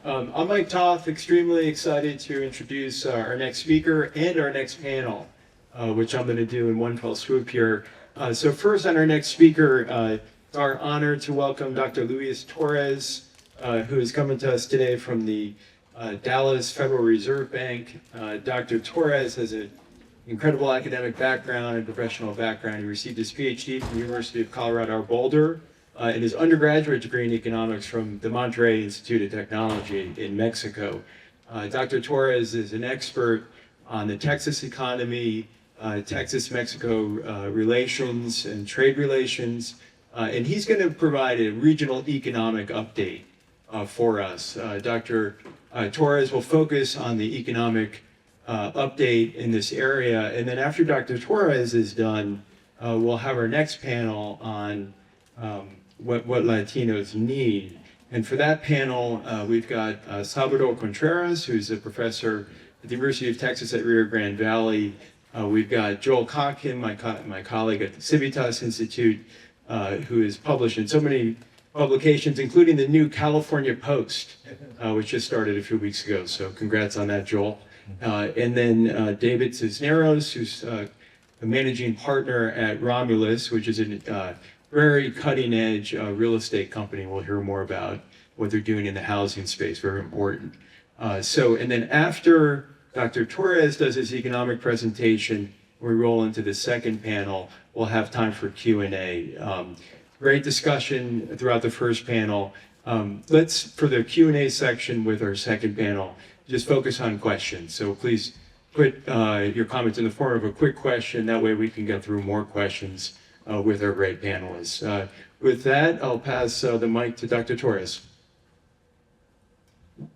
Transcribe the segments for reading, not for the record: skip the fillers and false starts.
I'm Mike Toth, extremely excited to introduce our next speaker and our next panel, which I'm going to do in one fell swoop here. So first on our next speaker, it's our honor to welcome Dr. Luis Torres, who is coming to us today from the Dallas Federal Reserve Bank. Dr. Torres has an incredible academic background and professional background. He received his PhD from the University of Colorado Boulder, and his undergraduate degree in economics from the Monterrey Institute of Technology in Mexico. Dr. Torres is an expert on the Texas economy, Texas-Mexico relations and trade relations, and he's going to provide a regional economic update for us. Dr. Torres will focus on the economic update in this area, and then after Dr. Torres is done, we'll have our next panel on what Latinos need. And for that panel, we've got Salvador Contreras, who's a professor at the University of Texas at Rio Grande Valley. We've got Joel Kotkin, my colleague at the Civitas Institute, who is published in so many publications, including the new California Post, which just started a few weeks ago. So congrats on that, Joel. And then David Cisneros, who's a managing partner at Romulus, which is a very cutting-edge real estate company. We'll hear more about what they're doing in the housing space, very important. And then after Dr. Torres does his economic presentation, we roll into the second panel, we'll have time for Q&A. Great discussion throughout the first panel. Let's, for the Q&A section with our second panel, just focus on questions. So please put your comments in the form of a quick question. That way we can get through more questions with our great panelists. With that, I'll pass the mic to Dr. Torres.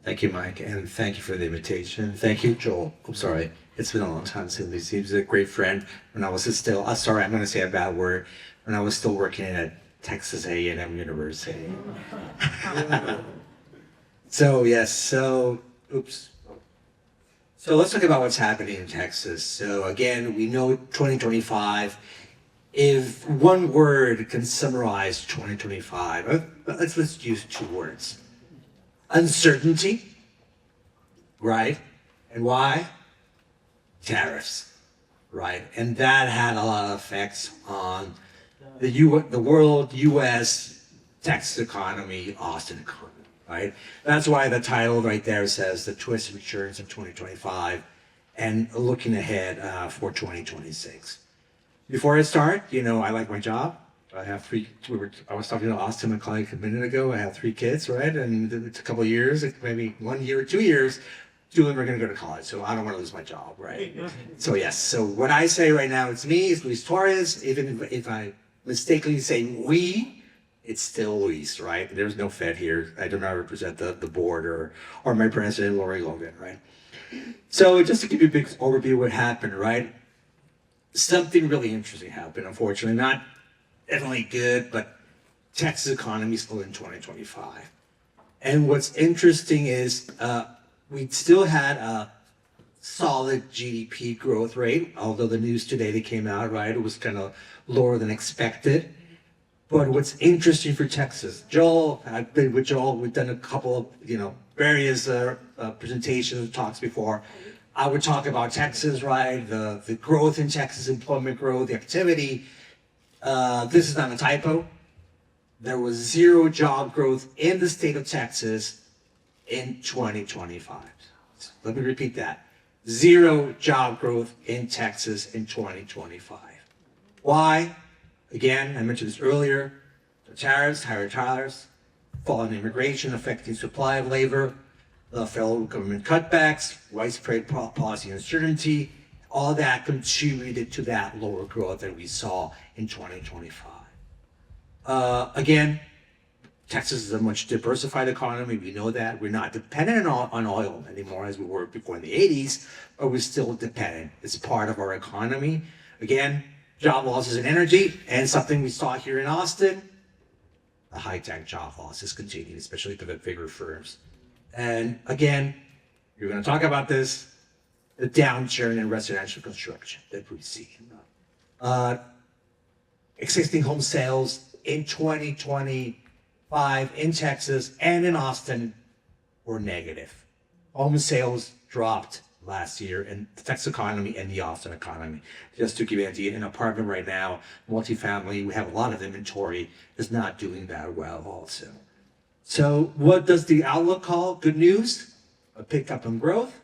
Thank you, Mike, and thank you for the invitation. Thank you, Joel. I'm sorry. It's been a long time since he was a great friend when I was still, sorry, I'm going to say a bad word, when I was still working at Texas A&M University. So let's talk about what's happening in Texas. So again, we know 2025. If one word can summarize 2025, let's use two words. Uncertainty, right? And why? Tariffs, right? And that had a lot of effects on the world, U.S., Texas economy, Austin economy, right? That's why the title right there says the twist of insurance in 2025 and looking ahead for 2026. Before I start, I like my job. I have I was talking to Austin, my colleague, a minute ago. I have 3 kids, right? And it's a couple of years, maybe 1 year or 2 years, 2 of them are going to go to college. So I don't want to lose my job, right? So yes, so what I say right now, it's me, it's Luis Torres. Even if I mistakenly say we, it's still Luis, right? There's no Fed here. I do not represent the board or my president, Lori Logan, right? So just to give you a big overview of what happened, right? Something really interesting happened, unfortunately. Not definitely good, but Texas economy is still in 2025. And what's interesting is we still had a solid GDP growth rate, although the news today that came out, right, it was kind of lower than expected. But what's interesting for Texas, Joel, I've been with Joel, we've done a couple of, various presentations, talks before. I would talk about Texas, right? The growth in Texas, employment growth, the activity. This is not a typo. There was 0 job growth in the state of Texas in 2025. Let me repeat that. 0 job growth in Texas in 2025. Why? Again, I mentioned this earlier. The tariffs, higher tariffs, falling immigration affecting supply of labor, the federal government cutbacks, widespread policy uncertainty, all that contributed to that lower growth that we saw in 2025. Again, Texas is a much diversified economy. We know that. We're not dependent on oil anymore as we were before in the 80s, but we're still dependent. It's part of our economy. Again, job losses in energy, and something we saw here in Austin, the high-tech job losses continue, especially for the bigger firms. And again, you're going to talk about this, the downturn in residential construction that we see. Existing home sales in 2025 in Texas and in Austin were negative. Home sales dropped last year in the Texas economy and the Austin economy. Just to give you an idea, an apartment right now, multifamily, we have a lot of inventory, is not doing that well also. So what does the outlook call? Good news, a pickup in growth.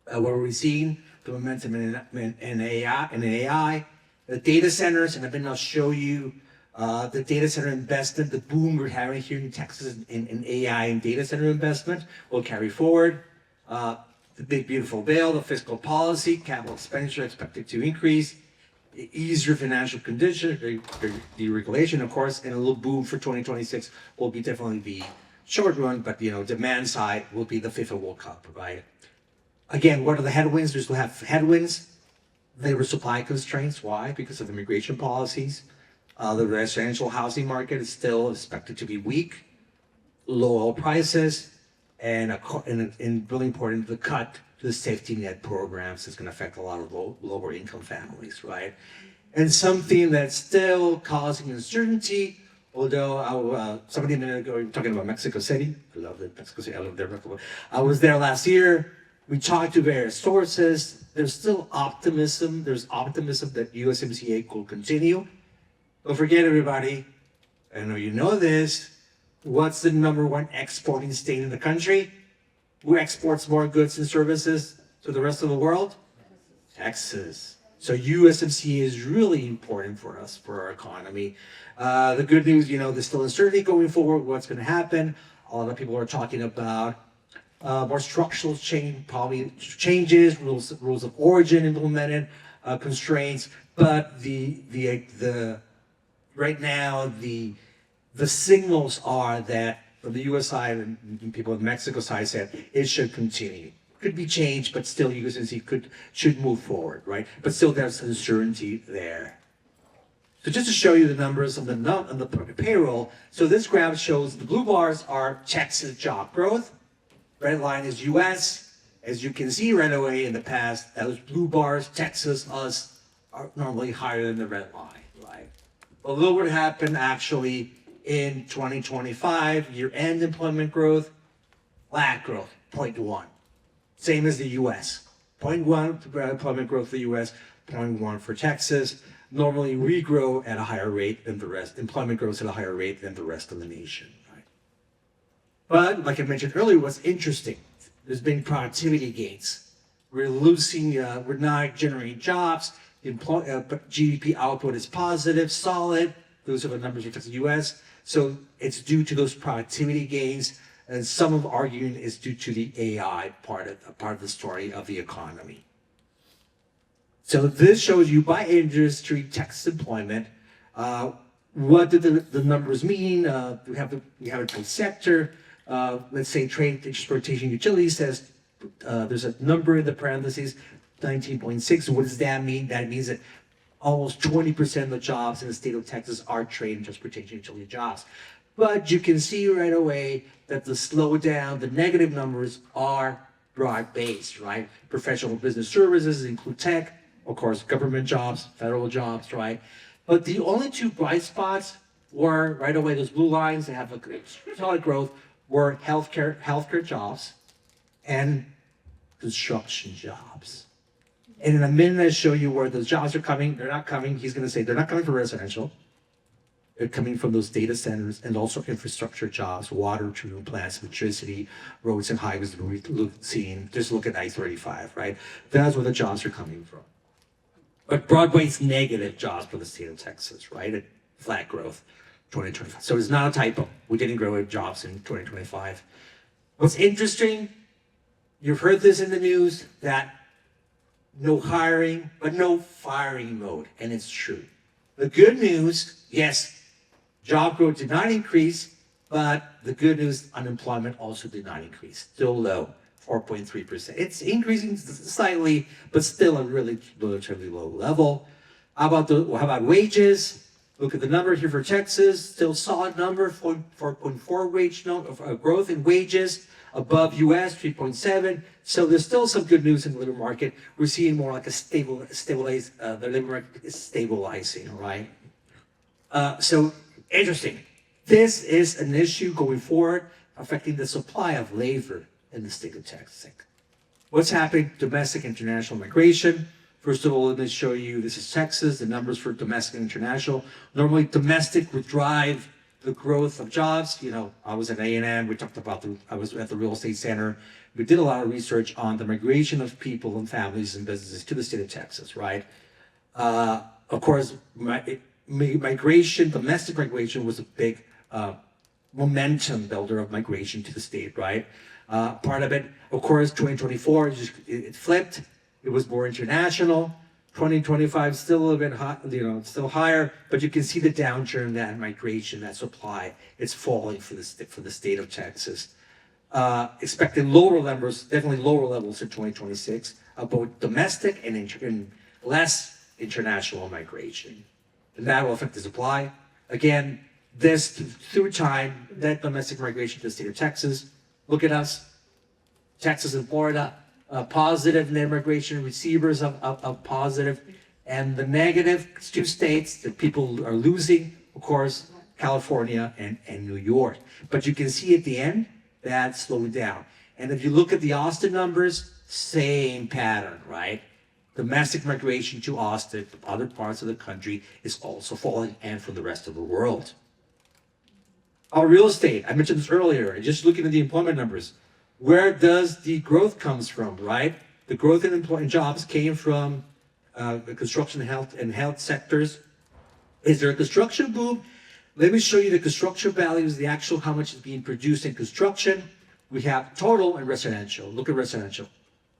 What are we seeing? The momentum in AI, the data centers, and I'll show you the data center investment, the boom we're having here in Texas in AI and data center investment will carry forward. The big beautiful bill, the fiscal policy, capital expenditure expected to increase, easier financial conditions, deregulation, of course, and a little boom for 2026 will be definitely the short run, but demand side will be the FIFA World Cup, right? Again, what are the headwinds? We still have headwinds, labor supply constraints. Why? Because of immigration policies. The residential housing market is still expected to be weak, low oil prices, and really important, the cut to the safety net programs is going to affect a lot of lower income families, right? And something that's still causing uncertainty, although somebody a minute ago, we were talking about Mexico City. I love Mexico City. I love their record. I was there last year. We talked to various sources. There's still optimism. There's optimism that USMCA will continue. Don't forget, everybody, I know you know this, what's the number one exporting state in the country? Who exports more goods and services to the rest of the world? Texas. So USMCA is really important for us, for our economy. The good news, there's still uncertainty going forward, what's going to happen. A lot of people are talking about more structural change, probably changes, rules of origin implemented, constraints, but right now, the signals are that from the U.S. side and people on the Mexico side said it should continue. Could be changed, but still USMCA should move forward, right? But still there's uncertainty there. So just to show you the numbers on the payroll, so this graph shows the blue bars are Texas job growth, red line is U.S. As you can see right away in the past, those blue bars, Texas, us, are normally higher than the red line. Well, look what happened actually in 2025, year-end employment growth, flat growth, 0.1. Same as the U.S. 0.1 employment growth for the U.S., 0.1 for Texas. Normally, we grow at a higher rate than the rest. Employment grows at a higher rate than the rest of the nation. Right? But, like I mentioned earlier, what's interesting, there's been productivity gains. We're not generating jobs. GDP output is positive, solid. Those are the numbers for the U.S. So it's due to those productivity gains, and some of arguing is due to the AI part of the story of the economy. So this shows you by industry Texas employment. What did the numbers mean? We have it by sector. Let's say trade, transportation, utilities says there's a number in the parentheses. 19.6. What does that mean? That means that almost 20% of the jobs in the state of Texas are trade and transportation utility jobs. But you can see right away that the slowdown, the negative numbers are broad-based, right? Professional business services include tech, of course, government jobs, federal jobs, right? But the only two bright spots were right away, those blue lines that have a solid growth were healthcare jobs and construction jobs. And in a minute, I'll show you where those jobs are coming. They're not coming. He's going to say they're not coming from residential. They're coming from those data centers and also infrastructure jobs, water treatment plants, electricity, roads and highways that we're seeing. Just look at I-35, right? That's where the jobs are coming from. But Broadway's negative jobs for the state of Texas, right? Flat growth, 2025. So it's not a typo. We didn't grow jobs in 2025. What's interesting, you've heard this in the news, that no hiring, but no firing mode, and it's true. The good news, yes, job growth did not increase, but the good news, unemployment also did not increase. Still low, 4.3%. It's increasing slightly, but still a really relatively low level. How about wages? Look at the number here for Texas, still solid number, 4.4 wage growth in wages. Above U.S. 3.7, so there's still some good news in the labor market. We're seeing more like the labor market is stabilizing, right? So interesting. This is an issue going forward affecting the supply of labor in the state of Texas. What's happening? Domestic international migration. First of all, let me show you, this is Texas, the numbers for domestic and international. Normally domestic would drive the growth of jobs. You know, I was at A&M, we talked about, I was at the real estate center. We did a lot of research on the migration of people and families and businesses to the state of Texas, right? Of course, migration, domestic migration was a big momentum builder of migration to the state, right? Part of it, of course, 2024, it flipped. It was more international. 2025 still a little bit high, you know, still higher, but you can see the downturn, that migration, that supply, it's falling for the state of Texas. Expecting lower numbers, definitely lower levels in 2026, both domestic and less international migration. And that will affect the supply. Again, this through time, that domestic migration to the state of Texas. Look at us, Texas and Florida. Positive net migration, receivers of positive, and the negative, two states that people are losing, of course, California and New York. But you can see at the end, that slowed down. And if you look at the Austin numbers, same pattern, right? Domestic migration to Austin, other parts of the country, is also falling, and for the rest of the world. Our real estate, I mentioned this earlier, just looking at the employment numbers. Where does the growth comes from, right? The growth in jobs came from the construction and health sectors. Is there a construction boom? Let me show you the construction values, the actual how much is being produced in construction. We have total and residential. Look at residential.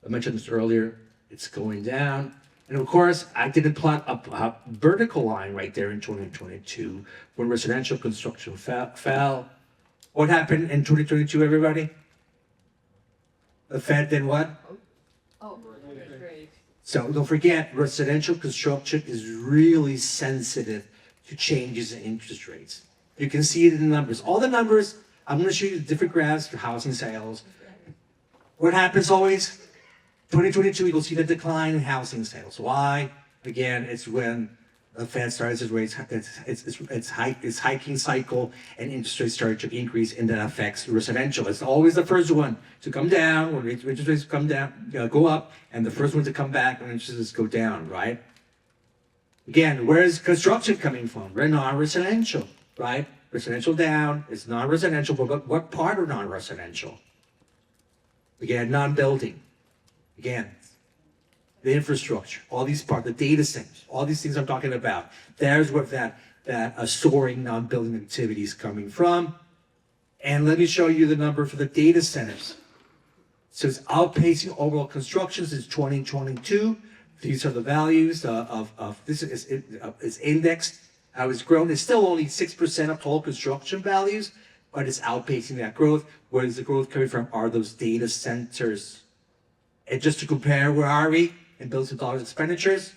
I mentioned this earlier. It's going down. And of course, I didn't plot a vertical line right there in 2022 when residential construction fell. What happened in 2022, everybody? The Fed did what? Oh, great. So don't forget, residential construction is really sensitive to changes in interest rates. You can see it in the numbers. All the numbers, I'm going to show you the different graphs for housing sales. What happens always? 2022, you'll see the decline in housing sales. Why? Again, it's when the Fed starts its rates, its hiking cycle, and interest rates start to increase, and that affects residential. It's always the first one to come down when interest rates come down, go up, and the first one to come back when interest rates go down, right? Again, where is construction coming from? We're non-residential, right? Residential down, it's non-residential, but what part of non-residential? Again, non-building. Again, the infrastructure, all these parts, the data centers, all these things I'm talking about. There's where that soaring non-building activity is coming from. And let me show you the number for the data centers. So it's outpacing overall construction since 2022. These are the values of this is indexed. How it's grown. It's still only 6% of total construction values, but it's outpacing that growth. Where is the growth coming from? Are those data centers? And just to compare, where are we in billions of dollars expenditures?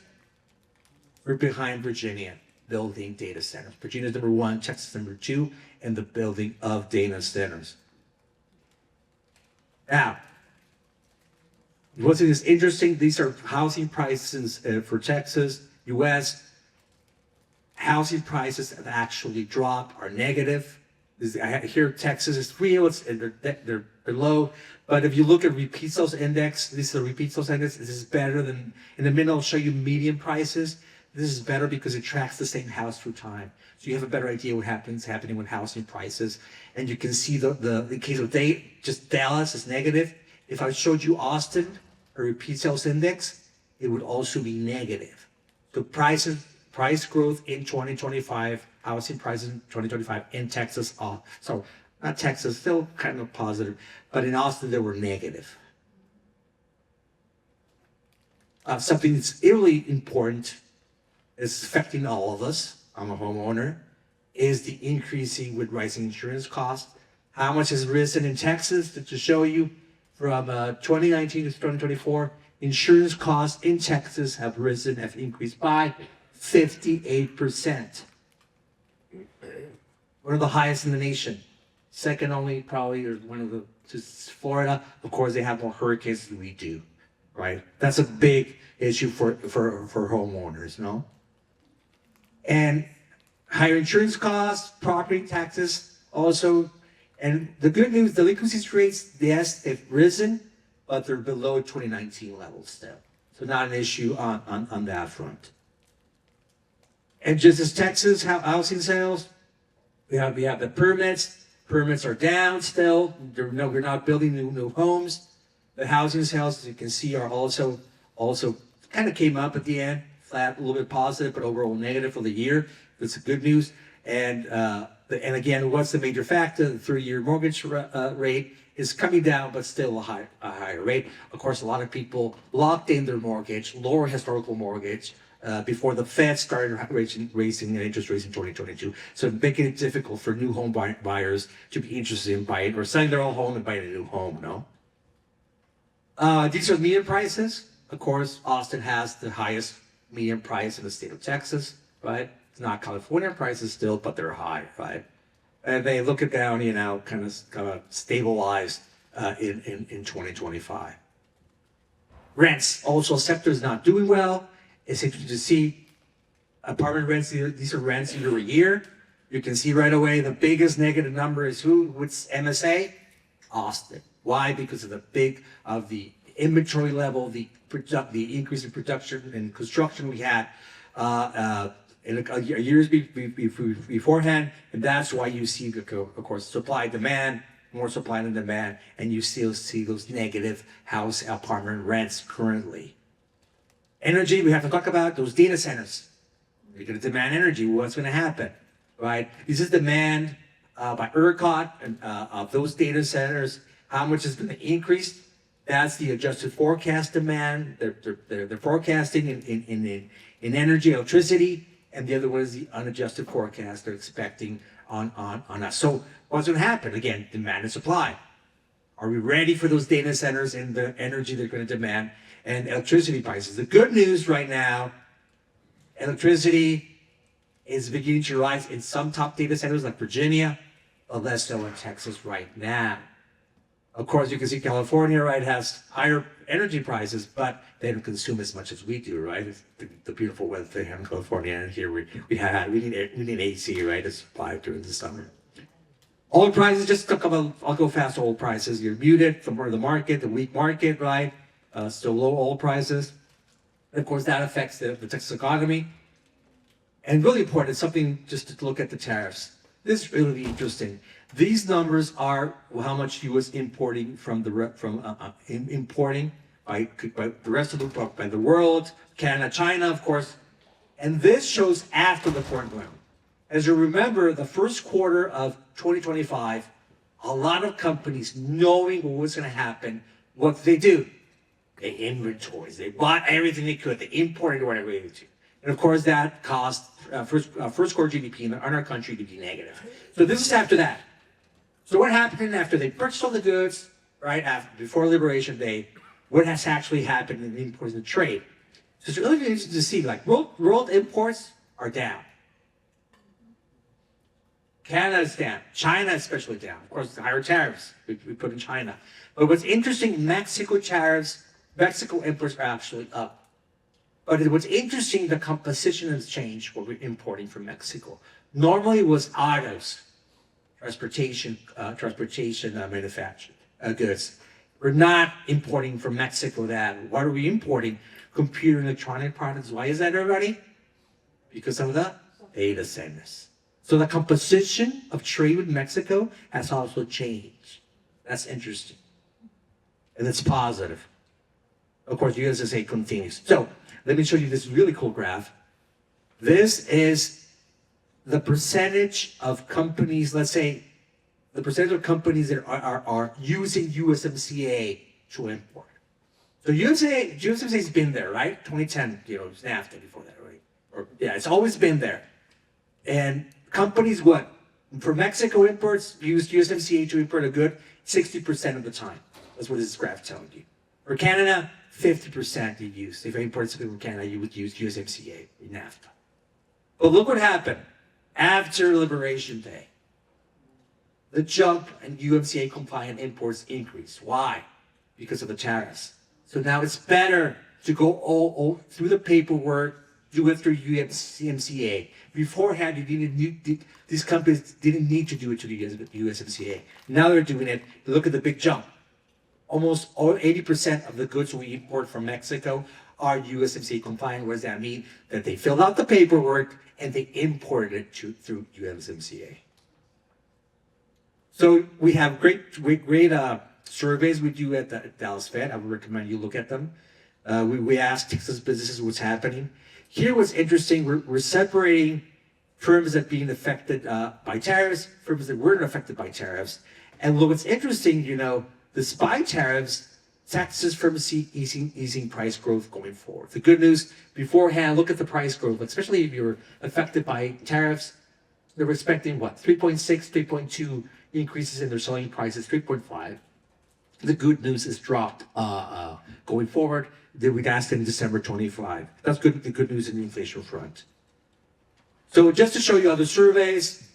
We're behind Virginia, building data centers. Virginia's number 1, Texas number 2, in the building of data centers. Now, what's interesting, these are housing prices for Texas, US. Housing prices have actually dropped, are negative. Here, Texas is real, they're low. But if you look at repeat sales index, this is the repeat sales index. This is better than, in the middle, I'll show you median prices. This is better because it tracks the same house through time. So you have a better idea what happening with housing prices. And you can see the case of just Dallas is negative. If I showed you Austin, a repeat sales index, it would also be negative. So price growth in 2025, housing prices in 2025 in Texas, not Texas, still kind of positive, but in Austin they were negative. Something that's really important, is affecting all of us, I'm a homeowner, is the increasing with rising insurance costs. How much has risen in Texas? To show you, from 2019 to 2024, insurance costs in Texas have increased by 58%. One of the highest in the nation. Second only probably, or one of the, just Florida. Of course, they have more hurricanes than we do, right? That's a big issue for homeowners, no? And higher insurance costs, property taxes, also And the good news, delinquency rates, yes, they've risen, but they're below 2019 levels still. So not an issue on that front. And just as Texas housing sales, we have the permits. Permits are down still. We're not building new homes. The housing sales, as you can see, are also kind of came up at the end, flat, a little bit positive, but overall negative for the year. That's good news. And again, what's the major factor? The 30-year mortgage rate is coming down, but still a higher rate. Of course, a lot of people locked in their mortgage, lower historical mortgage, before the Fed started raising interest rates in 2022. So making it difficult for new home buyers to be interested in buying or selling their own home and buying a new home, no? These are median prices. Of course, Austin has the highest median price in the state of Texas, right? It's not California prices still, but they're high, right? And they look it down, kind of stabilized in 2025. Rents, also sector is not doing well. It's interesting to see apartment rents. These are rents year over year. You can see right away the biggest negative number is who? What's MSA? Austin. Why? Because of the inventory level, the increase in production and construction we had years beforehand, and that's why you see, of course, more supply than demand, and you still see those negative apartment rents currently. Energy, we have to talk about those data centers. You're going to demand energy. What's going to happen, right? This is demand by ERCOT and of those data centers. How much is going to increase? That's the adjusted forecast demand. They're forecasting in energy, electricity, and the other one is the unadjusted forecast they're expecting on us. So what's going to happen? Again, demand and supply. Are we ready for those data centers and the energy they're going to demand? And electricity prices. The good news right now, electricity is beginning to rise in some top data centers like Virginia, but less so in Texas right now. Of course, you can see California, right, has higher energy prices, but they don't consume as much as we do, right? It's the beautiful weather they have in California, and here we need AC, right, to supply during the summer. Oil prices, just talk about, I'll go fast. Oil prices, you're muted from the market, the weak market, right? Still low oil prices. And of course, that affects the Texas economy. And really important, something just to look at the tariffs. This is really interesting. These numbers are how much U.S. importing importing by the rest of the world, Canada, China, of course. And this shows after the foreign oil. As you remember, the first quarter of 2025, a lot of companies, knowing what was going to happen, what did they do? They inventories. They bought everything they could. They imported whatever they could. And of course, that caused first quarter GDP in our country to be negative. So this is after that. So what happened after they purchased all the goods, right, before Liberation Day? What has actually happened in imports and trade? So it's really interesting to see, like, world imports are down. Canada is down. China is especially down. Of course, the higher tariffs we put in China. But what's interesting, Mexico imports are actually up. But what's interesting, the composition has changed what we're importing from Mexico. Normally it was autos, transportation manufactured goods. We're not importing from Mexico that. What are we importing? Computer and electronic products. Why is that, everybody? Because of the data centers. So the composition of trade with Mexico has also changed. That's interesting. And it's positive. Of course, you guys just say continues. So let me show you this really cool graph. This is the percentage of companies, let's say, the percentage of companies that are using USMCA to import. So USMCA has been there, right? 2010, it's NAFTA before that, right? It's always been there. And companies, for Mexico imports, use USMCA to import a good 60% of the time. That's what this graph telling you. For Canada, 50% you use. If you import something from Canada, you would use USMCA in NAFTA. But look what happened after Liberation Day. The jump in USMCA compliant imports increased. Why? Because of the tariffs. So now it's better to go all through the paperwork, do it through USMCA. Beforehand, these companies didn't need to do it to the USMCA. Now they're doing it. Look at the big jump. Almost 80% of the goods we import from Mexico are USMCA compliant. What does that mean? That they filled out the paperwork and they imported it through USMCA. So we have great surveys we do at the Dallas Fed. I would recommend you look at them. We ask Texas businesses what's happening. Here, what's interesting, we're separating firms that are being affected by tariffs, firms that weren't affected by tariffs. And what's interesting, despite tariffs, Texas firms see easing price growth going forward. The good news, beforehand, look at the price growth, especially if you're affected by tariffs. They're expecting 3.6, 3.2 increases in their selling prices, 3.5. The good news is dropped going forward. We'd asked in December 25. That's good. The good news in the inflation front. So just to show you other surveys,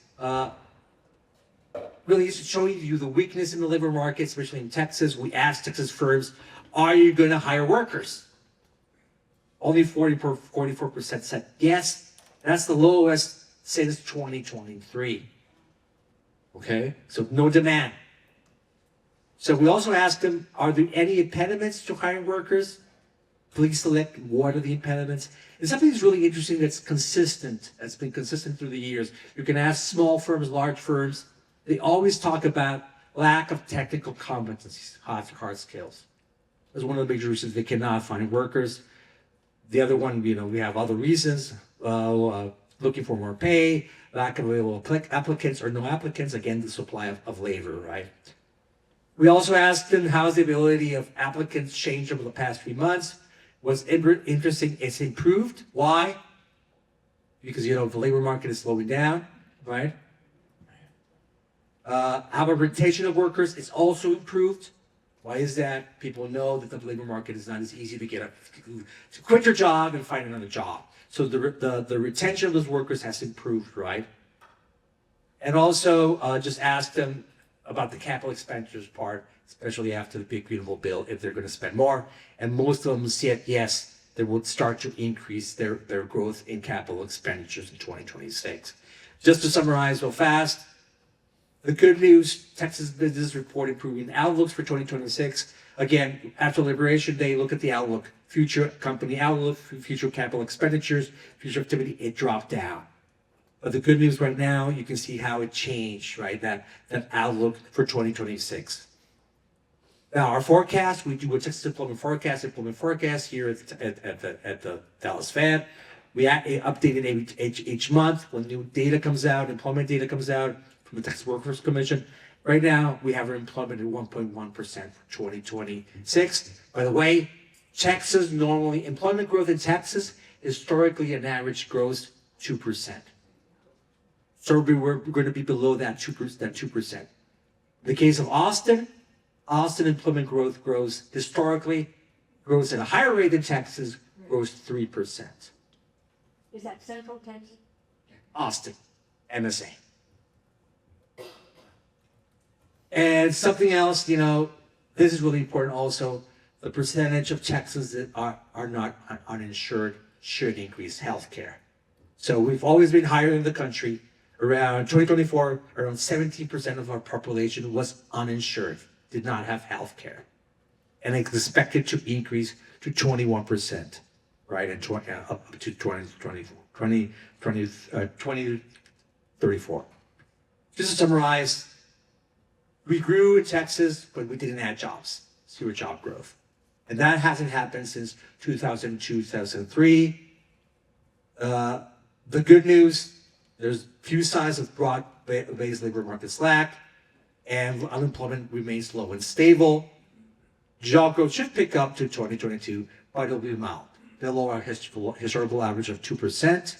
really is to show you the weakness in the labor market, especially in Texas. We asked Texas firms, are you going to hire workers? Only 44% said yes. That's the lowest since 2023. Okay, so no demand. So we also asked them, are there any impediments to hiring workers? Please select what are the impediments. And something that's really interesting that's consistent, that's been consistent through the years. You can ask small firms, large firms. They always talk about lack of technical competencies, hard skills. That's one of the major reasons they cannot find workers. The other one, we have other reasons, looking for more pay, lack of available applicants or no applicants, again, the supply of labor, right? We also asked them, how's the ability of applicants changed over the past 3 months? What's interesting, it's improved. Why? Because, the labor market is slowing down, right? How about retention of workers? It's also improved. Why is that? People know that the labor market is not as easy to quit your job and find another job. So the retention of those workers has improved, right? And also just ask them about the capital expenditures part, especially after the big beautiful bill, if they're going to spend more. And most of them said yes, they will start to increase their growth in capital expenditures in 2026. Just to summarize real fast, the good news, Texas business report improving outlooks for 2026. Again, after Liberation Day, look at the outlook. Future company outlook, future capital expenditures, future activity, it dropped down. But the good news right now, you can see how it changed, right? That outlook for 2026. Now, our forecast, we do a Texas employment forecast here at the Dallas Fed. We update it each month when new data comes out, employment data comes out from the Texas Workforce Commission. Right now, we have our employment at 1.1% for 2026. By the way, Texas normally, employment growth in Texas, historically an average grows 2%. So we're going to be below that 2%. In the case of Austin employment growth historically grows at a higher rate than Texas, grows 3%. Is that Central Texas? Austin, MSA. And something else, this is really important also, the percentage of Texans that are not uninsured should increase healthcare. So we've always been higher in the country. Around 2024, around 17% of our population was uninsured, did not have health care. And it's expected to increase to 21%, right, and up to 2034. Just to summarize, we grew in Texas, but we didn't add jobs, zero job growth. And that hasn't happened since 2002, 2003. The good news, there's few signs of broad-based labor market slack, and unemployment remains low and stable. Job growth should pick up to 2022, but it'll be mild, below our historical average of 2%.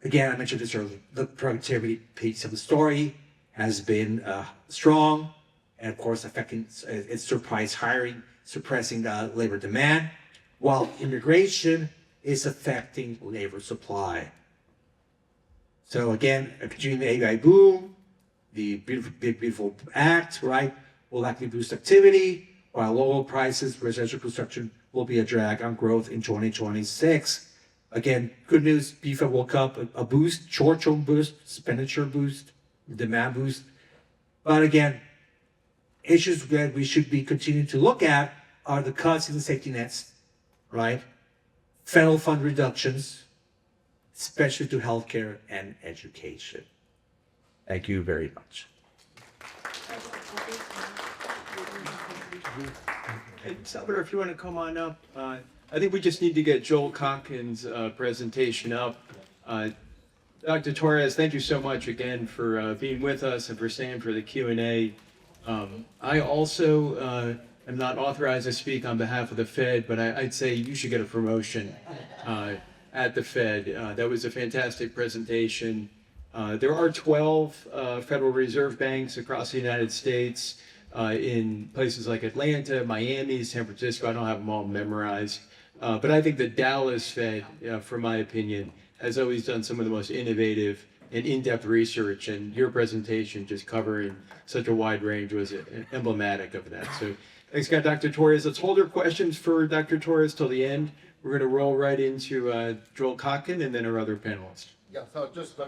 Again, I mentioned this earlier, the productivity piece of the story has been strong, and of course, it's surprised hiring, suppressing the labor demand, while immigration is affecting labor supply. So again, a continuing AI boom, the Big Beautiful Act, right, will likely boost activity, while lower prices, residential construction will be a drag on growth in 2026. Again, good news, BFA woke up a boost, short-term boost, expenditure boost, demand boost. But again, issues that we should be continuing to look at are the cuts in the safety nets, right? Federal fund reductions, especially to healthcare and education. Thank you very much. Hey, Salvador, if you want to come on up, I think we just need to get Joel Kotkin's presentation up. Dr. Torres, thank you so much again for being with us and for staying for the Q&A. I also am not authorized to speak on behalf of the Fed, but I'd say you should get a promotion at the Fed. That was a fantastic presentation. There are 12 Federal Reserve banks across the United States, in places like Atlanta, Miami, San Francisco. I don't have them all memorized. But I think the Dallas Fed, from my opinion, has always done some of the most innovative and in-depth research, and your presentation just covering such a wide range was emblematic of that. So thanks, Dr. Torres. Let's hold our questions for Dr. Torres till the end. We're going to roll right into Joel Kotkin and then our other panelists. Yeah, so just,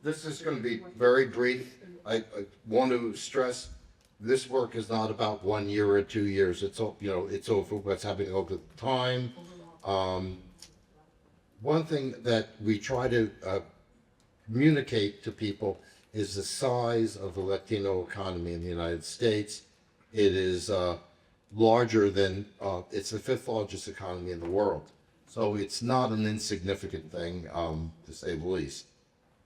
this is going to be very brief. I want to stress this work is not about 1 year or 2 years. It's, it's over what's happening over time. One thing that we try to communicate to people is the size of the Latino economy in the United States. It is larger than, it's the 5th largest economy in the world. So it's not an insignificant thing, to say the least.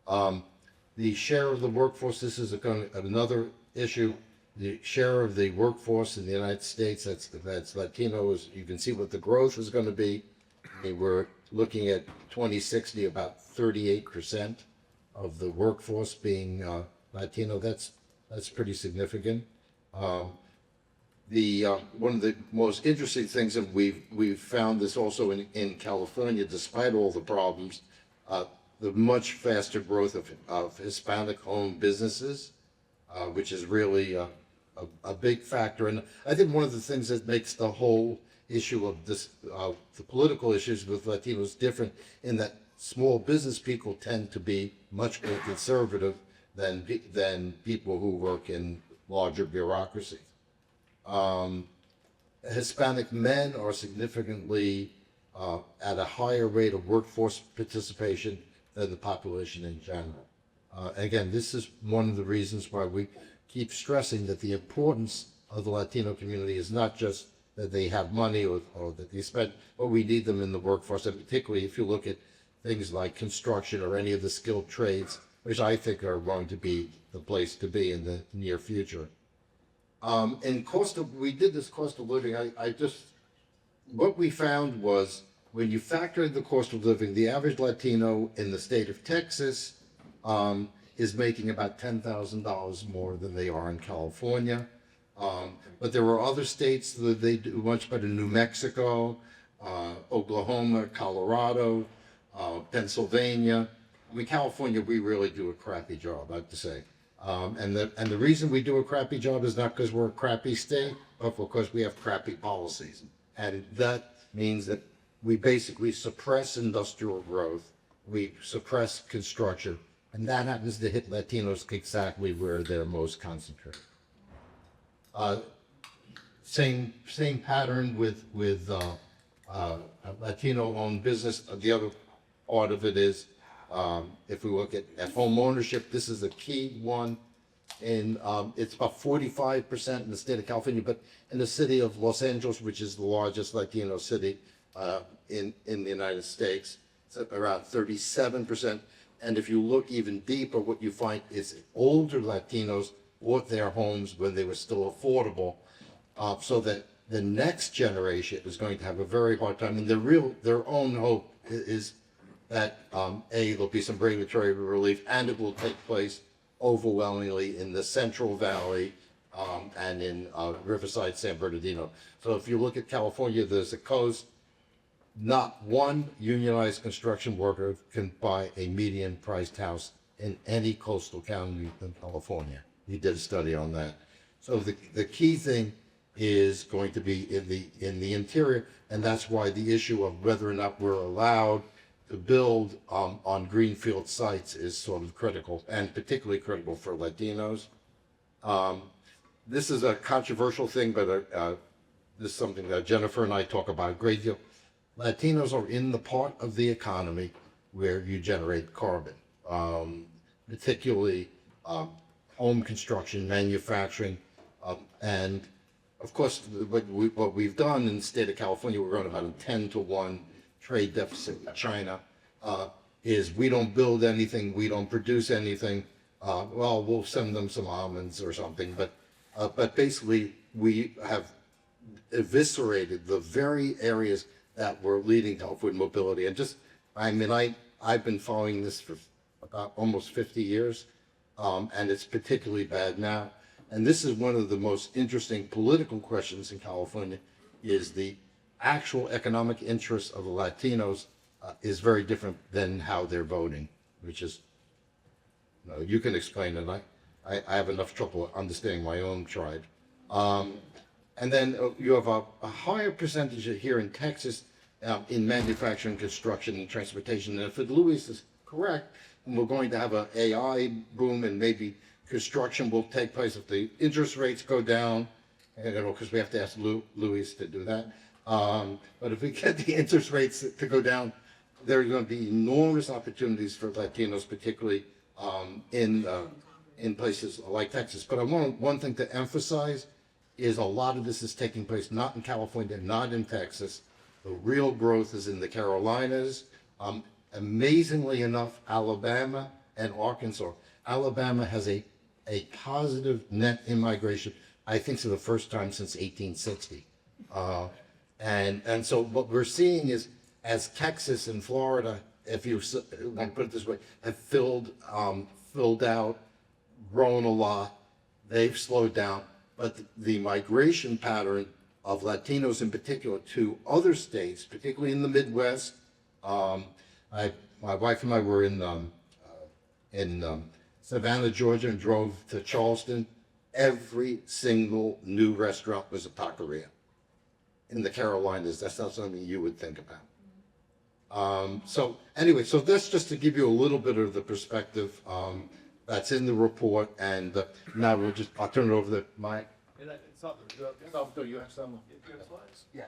The share of the workforce, this is another issue. The share of the workforce in the United States, that's Latinos, you can see what the growth is going to be. I mean, we're looking at 2060, about 38% of the workforce being Latino. That's pretty significant. One of the most interesting things that we've found this also in California, despite all the problems, the much faster growth of Hispanic-owned businesses, which is really a big factor. And I think one of the things that makes the whole issue of this, the political issues with Latinos different, in that small business people tend to be much more conservative than people who work in larger bureaucracies. Hispanic men are significantly at a higher rate of workforce participation than the population in general. Again, this is one of the reasons why we keep stressing that the importance of the Latino community is not just that they have money or that they spend, but we need them in the workforce, and particularly if you look at things like construction or any of the skilled trades, which I think are going to be the place to be in the near future. And we did this cost of living. What we found was when you factor in the cost of living, the average Latino in the state of Texas is making about $10,000 more than they are in California. But there were other states that they do much better. New Mexico, Oklahoma, Colorado, Pennsylvania. I mean, California, we really do a crappy job, I have to say. And the reason we do a crappy job is not because we're a crappy state, but because we have crappy policies. And that means that we basically suppress industrial growth, we suppress construction, and that happens to hit Latinos exactly where they're most concentrated. Same pattern with Latino-owned business. The other part of it is, if we look at home ownership, this is a key one. And it's about 45% in the state of California, but in the city of Los Angeles, which is the largest Latino city in the United States, it's around 37%. And if you look even deeper, what you find is older Latinos bought their homes when they were still affordable, so that the next generation is going to have a very hard time. And their own hope is that there'll be some regulatory relief, and it will take place overwhelmingly in the Central Valley and in Riverside, San Bernardino. So if you look at California, there's a coast. Not one unionized construction worker can buy a median-priced house in any coastal county in California. He did a study on that. So the key thing is going to be in the interior, and that's why the issue of whether or not we're allowed to build on greenfield sites is sort of critical, and particularly critical for Latinos. This is a controversial thing, but this is something that Jennifer and I talk about a great deal. Latinos are in the part of the economy where you generate carbon, particularly home construction, manufacturing, and of course, what we've done in the state of California, we're running about a 10-to-1 trade deficit with China, is we don't build anything, we don't produce anything. Well, we'll send them some almonds or something, but basically we have eviscerated the very areas that were leading to upward mobility. And just, I mean, I've been following this for about almost 50 years, and it's particularly bad now. And this is one of the most interesting political questions in California, is the actual economic interests of the Latinos is very different than how they're voting, which is, you can explain it. I have enough trouble understanding my own tribe. And then you have a higher percentage here in Texas in manufacturing, construction, and transportation. And if Luis is correct, and we're going to have an AI boom, and maybe construction will take place if the interest rates go down, because we have to ask Luis to do that. But if we get the interest rates to go down, there are going to be enormous opportunities for Latinos, particularly in places like Texas. But I want one thing to emphasize is a lot of this is taking place not in California, not in Texas. The real growth is in the Carolinas. Amazingly enough, Alabama and Arkansas. Alabama has a positive net immigration, I think, for the first time since 1860. And so what we're seeing is, as Texas and Florida, if you want to put it this way, have filled out, grown a lot, they've slowed down. But the migration pattern of Latinos in particular to other states, particularly in the Midwest, my wife and I were in Savannah, Georgia, and drove to Charleston. Every single new restaurant was a taqueria. In the Carolinas, that's not something you would think about. So anyway, so that's just to give you a little bit of the perspective that's in the report. And now I'll turn it over to Mike. Salvador, you have some? Yeah.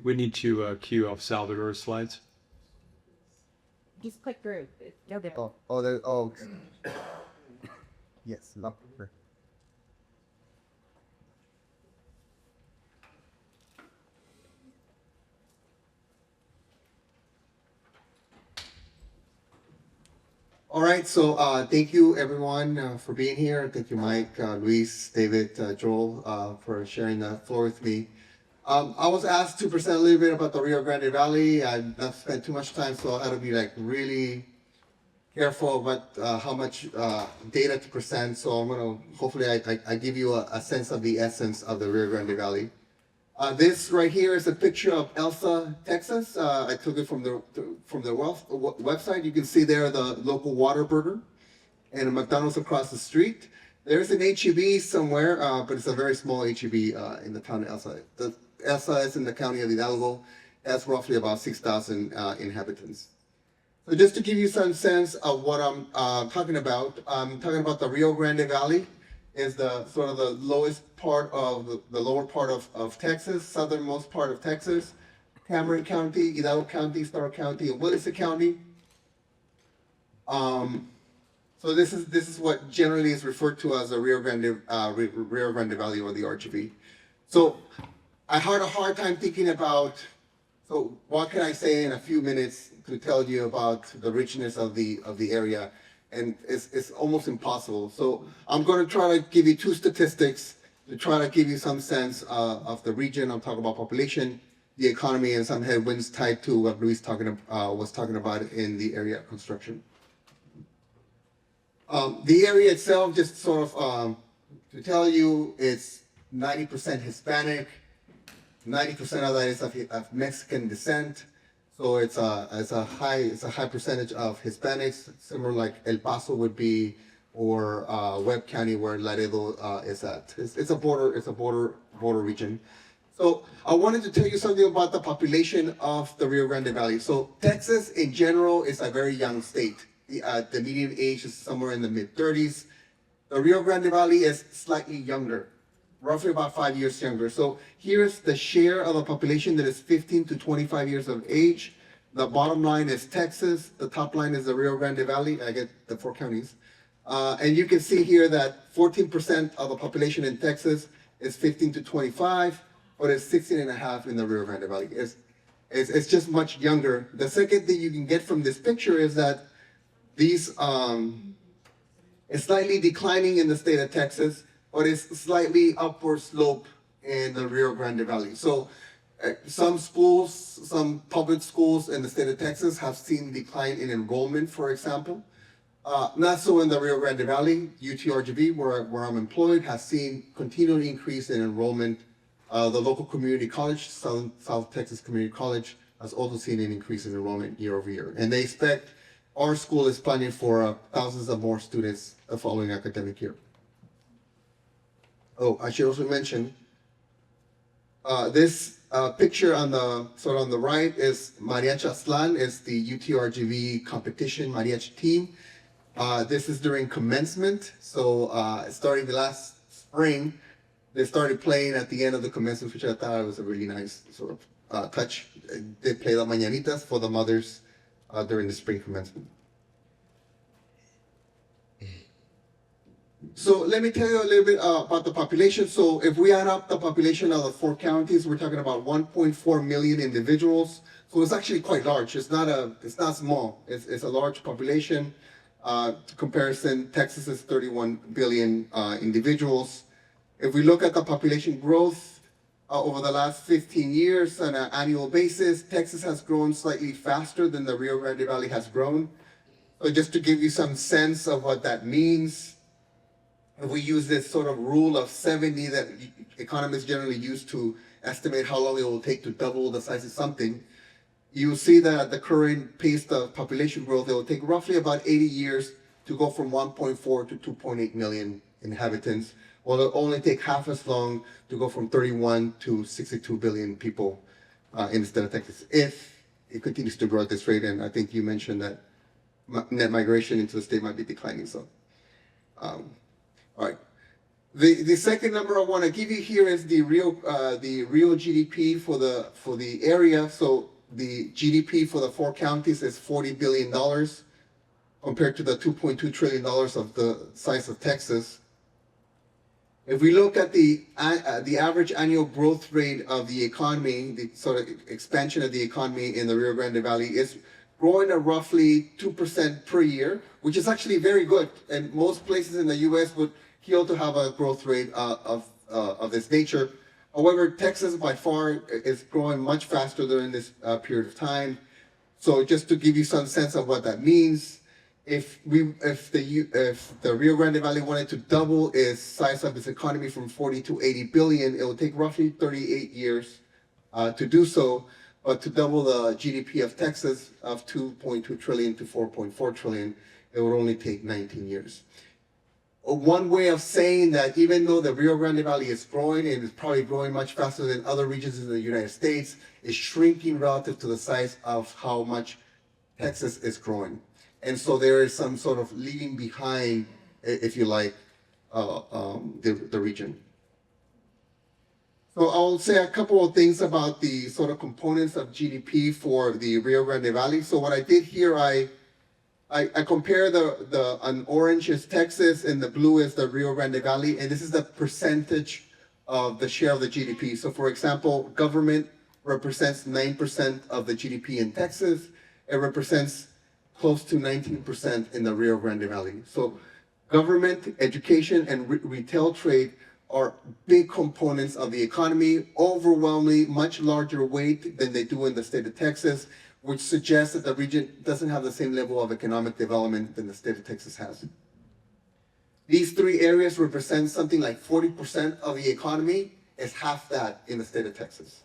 We need to cue off Salvador's slides. Just click through. No big. Oh, yes, not for. All right, so thank you everyone for being here. Thank you, Mike, Luis, David, Joel, for sharing the floor with me. I was asked to present a little bit about the Rio Grande Valley. I've not spent too much time, so I had to be like really careful about how much data to present. So I'm gonna, hopefully I give you a sense of the essence of the Rio Grande Valley. This right here is a picture of Elsa, Texas. I took it from the website. You can see there the local Whataburger and a McDonald's across the street. There's an HEB somewhere, but it's a very small HEB in the town of Elsa. Elsa is in the county of Hidalgo. That's roughly about 6,000 inhabitants. So just to give you some sense of what I'm talking about the Rio Grande Valley. Is the sort of the lowest part of the lower part of Texas, southernmost part of Texas, Cameron County, Hidalgo County, Starr County, and Williston County. So this is what generally is referred to as the Rio Grande Valley, or the RGV. So I had a hard time thinking about, so what can I say in a few minutes to tell you about the richness of the area. And it's almost impossible. So I'm going to try to give you two statistics to try to give you some sense of the region. I'm talking about population, the economy, and some headwinds tied to what Luis was talking about in the area of construction. The area itself, just sort of to tell you, it's 90% Hispanic. 90% of that is of Mexican descent. So it's a high percentage of Hispanics, similar like El Paso would be or Webb County where Laredo is at. It's a border region. So I wanted to tell you something about the population of the Rio Grande Valley. So Texas in general is a very young state. The median age is somewhere in the mid-30s. The Rio Grande Valley is slightly younger, roughly about 5 years younger. So here's the share of the population that is 15 to 25 years of age. The bottom line is Texas. The top line is the Rio Grande Valley. I get the 4 counties. And you can see here that 14% of the population in Texas is 15 to 25, but it's 16.5 in the Rio Grande Valley. It's just much younger. The second thing you can get from this picture is that these it's slightly declining in the state of Texas, but it's slightly upward slope in the Rio Grande Valley. So some schools, some public schools in the state of Texas have seen decline in enrollment, for example. Not so in the Rio Grande Valley. UTRGV, where I'm employed, has seen continued increase in enrollment. The local community college, South Texas Community College, has also seen an increase in enrollment year over year. And they expect our school is planning for thousands of more students the following academic year. Oh, I should also mention, this picture on the right is Mariachi Aztlán, is the UTRGV competition mariachi team. This is during commencement. So starting the last spring, they started playing at the end of the commencement, which I thought was a really nice sort of touch. They play the mañanitas for the mothers during the spring commencement. So let me tell you a little bit about the population. So if we add up the population of the 4 counties, we're talking about 1.4 million individuals. So it's actually quite large. It's not small. It's a large population. Comparison, Texas is 31 billion individuals. If we look at the population growth over the last 15 years on an annual basis, Texas has grown slightly faster than the Rio Grande Valley has grown. So just to give you some sense of what that means, if we use this sort of rule of 70 that economists generally use to estimate how long it will take to double the size of something, you will see that at the current pace of population growth, it will take roughly about 80 years to go from 1.4 to 2.8 million inhabitants. Well, it'll only take half as long to go from 31 to 62 billion people in the state of Texas, if it continues to grow at this rate. And I think you mentioned that net migration into the state might be declining. So, all right. The second number I want to give you here is the real GDP for the area. So the GDP for the 4 counties is $40 billion compared to the $2.2 trillion of the size of Texas. If we look at the average annual growth rate of the economy, the sort of expansion of the economy in the Rio Grande Valley is growing at roughly 2% per year, which is actually very good. And most places in the U.S. would kill to have a growth rate of this nature. However, Texas by far is growing much faster during this period of time. So just to give you some sense of what that means, if the Rio Grande Valley wanted to double its size of its economy from 40 to 80 billion, it would take roughly 38 years to do so. But to double the GDP of Texas of 2.2 trillion to 4.4 trillion, it would only take 19 years. One way of saying that even though the Rio Grande Valley is growing and is probably growing much faster than other regions in the United States, is shrinking relative to the size of how much Texas is growing. And so there is some sort of leaving behind, if you like, the region. So I'll say a couple of things about the sort of components of GDP for the Rio Grande Valley. So what I did here, I compare an orange is Texas and the blue is the Rio Grande Valley, and this is the percentage of the share of the GDP. So for example, government represents 9% of the GDP in Texas. It represents close to 19% in the Rio Grande Valley. So government, education, and retail trade are big components of the economy, overwhelmingly much larger weight than they do in the state of Texas, which suggests that the region doesn't have the same level of economic development than the state of Texas has. These 3 areas represent something like 40% of the economy, is half that in the state of Texas.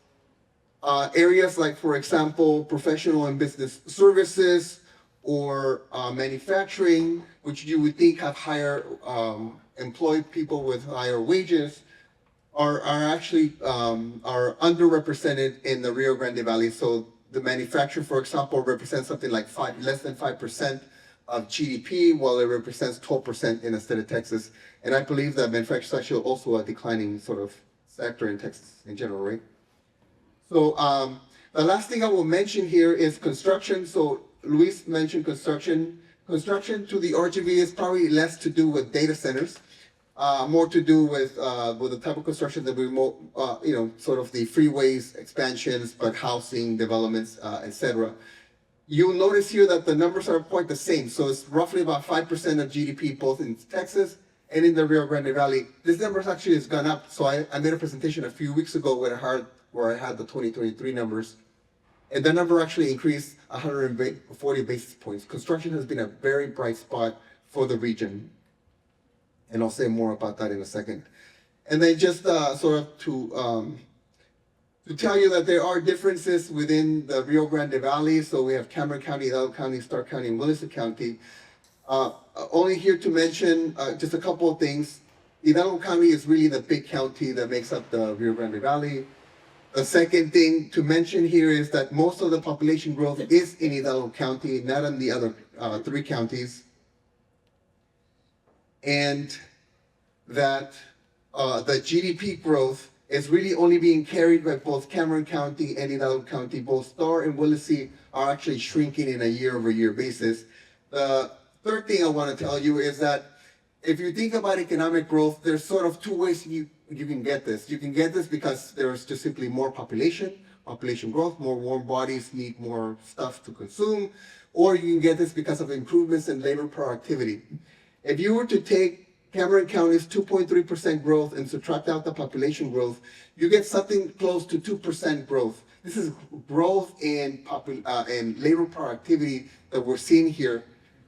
Areas like, for example, professional and business services, or manufacturing, which you would think have higher employed people with higher wages, are actually are underrepresented in the Rio Grande Valley. So the manufacturing, for example, represents something like less than 5% of GDP, while it represents 12% in the state of Texas. And I believe that manufacturing is actually also a declining sort of sector in Texas in general, right? So the last thing I will mention here is construction. So Luis mentioned construction. Construction to the RGV is probably less to do with data centers, more to do with the type of construction that we sort of the freeways expansions, but housing developments, etc. You'll notice here that the numbers are quite the same. So it's roughly about 5% of GDP, both in Texas and in the Rio Grande Valley. This number actually has gone up. So I made a presentation a few weeks ago where I had the 2023 numbers. And the number actually increased 140 basis points. Construction has been a very bright spot for the region. And I'll say more about that in a second. And then just sort of to tell you that there are differences within the Rio Grande Valley. So we have Cameron County, Hidalgo County, Stark County, and Williston County. Only here to mention just a couple of things. Hidalgo County is really the big county that makes up the Rio Grande Valley. The second thing to mention here is that most of the population growth is in Hidalgo County, not in the other 3 counties. And that the GDP growth is really only being carried by both Cameron County and Hidalgo County. Both Starr and Willacy are actually shrinking in a year-over-year basis. The third thing I want to tell you is that if you think about economic growth, there's sort of 2 ways you can get this. You can get this because there's just simply more population growth, more warm bodies need more stuff to consume, or you can get this because of improvements in labor productivity. If you were to take Cameron County's 2.3% growth and subtract out the population growth, you get something close to 2% growth. This is growth in labor productivity that we're seeing here.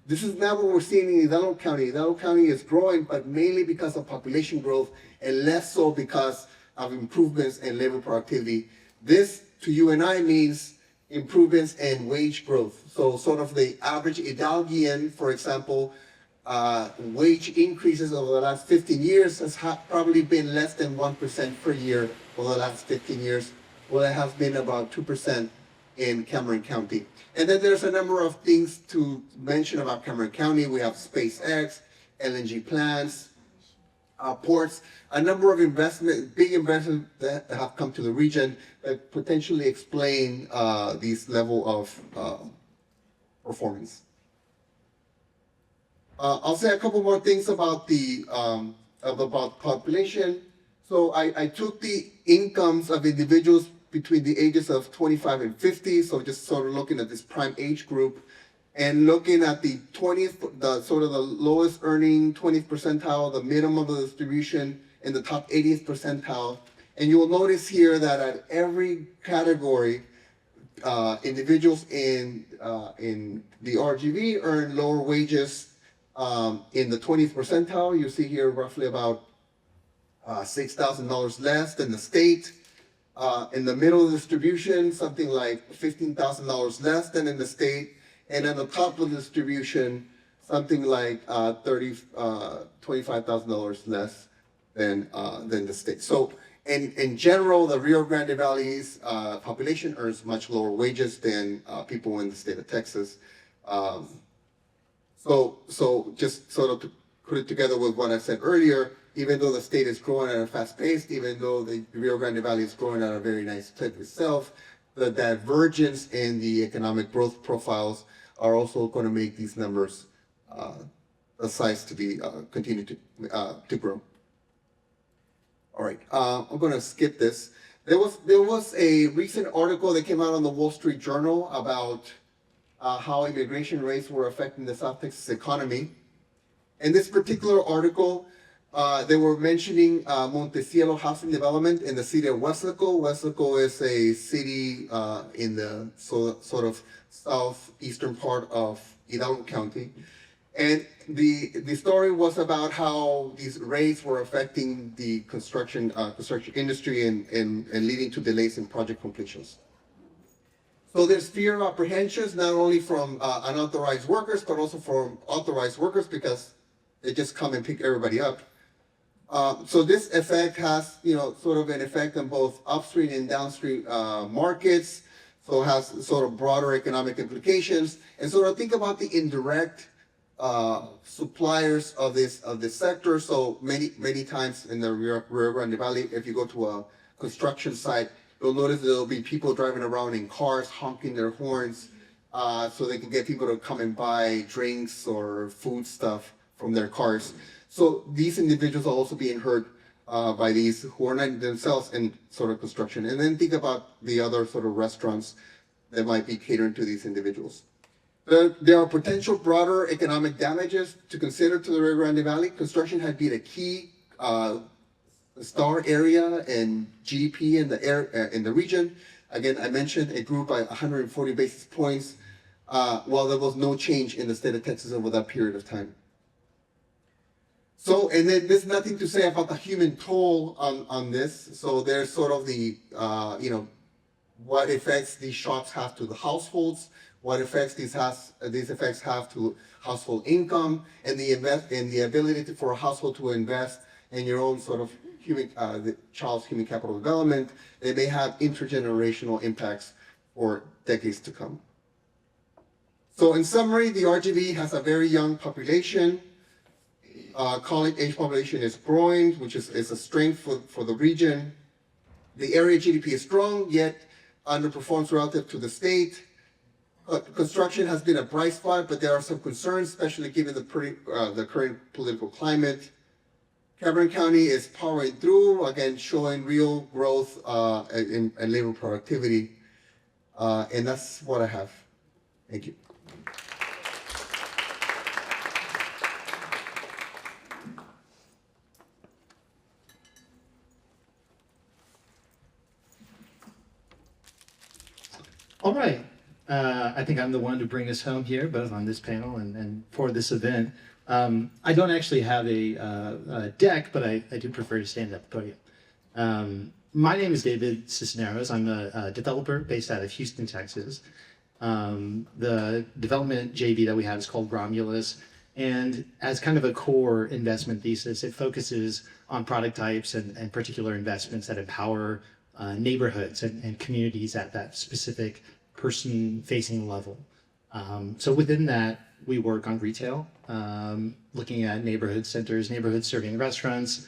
This is not what we're seeing in Hidalgo County. Hidalgo County is growing, but mainly because of population growth and less so because of improvements in labor productivity. This, to you and I, means improvements in wage growth. So sort of the average Hidalgian, for example, wage increases over the last 15 years has probably been less than 1% per year over the last 15 years. Well, it has been about 2% in Cameron County. And then there's a number of things to mention about Cameron County. We have SpaceX, LNG plants, ports, a number of big investments that have come to the region that potentially explain these level of performance. I'll say a couple more things about about population. So I took the incomes of individuals between the ages of 25 and 50. So just sort of looking at this prime age group and looking at the 20th, the sort of the lowest earning 20th percentile, the minimum of the distribution, and the top 80th percentile. And you will notice here that at every category, individuals in the RGV earn lower wages. In the 20th percentile, you see here roughly about $6,000 less than the state. In the middle of the distribution, something like $15,000 less than in the state. And at the top of the distribution, something like $25,000 less than the state. So in general, the Rio Grande Valley's population earns much lower wages than people in the state of Texas. So just sort of to put it together with what I said earlier, even though the state is growing at a fast pace, even though the Rio Grande Valley is growing at a very nice clip itself, the divergence in the economic growth profiles are also going to make these numbers a size to be continue to grow. All right, I'm going to skip this. There was a recent article that came out on the Wall Street Journal about how immigration rates were affecting the South Texas economy. In this particular article, they were mentioning Montecielo housing development in the city of Weslaco. Weslaco is a city in the sort of southeastern part of Hidalgo County. And the story was about how these rates were affecting the construction industry and leading to delays in project completions. So there's fear of apprehensions, not only from unauthorized workers, but also from authorized workers because they just come and pick everybody up. So this effect has, sort of an effect on both upstream and downstream markets. So it has sort of broader economic implications. And sort of think about the indirect suppliers of this sector. So many times in the Rio Grande Valley, if you go to a construction site, you'll notice there'll be people driving around in cars honking their horns so they can get people to come and buy drinks or food stuff from their cars. So these individuals are also being hurt by these who are not themselves in sort of construction. And then think about the other sort of restaurants that might be catering to these individuals. There are potential broader economic damages to consider to the Rio Grande Valley. Construction had been a key star area in GDP in the region. Again, I mentioned it grew by 140 basis points, while there was no change in the state of Texas over that period of time. So, and then there's nothing to say about the human toll on this. So there's sort of the, what effects these shocks have to the households, what effects these effects have to household income, and the ability for a household to invest in your own sort of the child's human capital development. They may have intergenerational impacts for decades to come. So in summary, the RGV has a very young population. College age population is growing, which is a strength for the region. The area GDP is strong, yet underperforms relative to the state. Construction has been a bright spot, but there are some concerns, especially given the current political climate. Cameron County is powering through, again, showing real growth in labor productivity. And that's what I have. Thank you. All right. I think I'm the one to bring us home here, both on this panel and for this event. I don't actually have a deck, but I do prefer to stand at the podium. My name is David Cisneros. I'm a developer based out of Houston, Texas. The development JV that we have is called Romulus. And as kind of a core investment thesis, it focuses on product types and particular investments that empower neighborhoods and communities at that specific person-facing level. So within that, we work on retail, looking at neighborhood centers, neighborhood serving restaurants,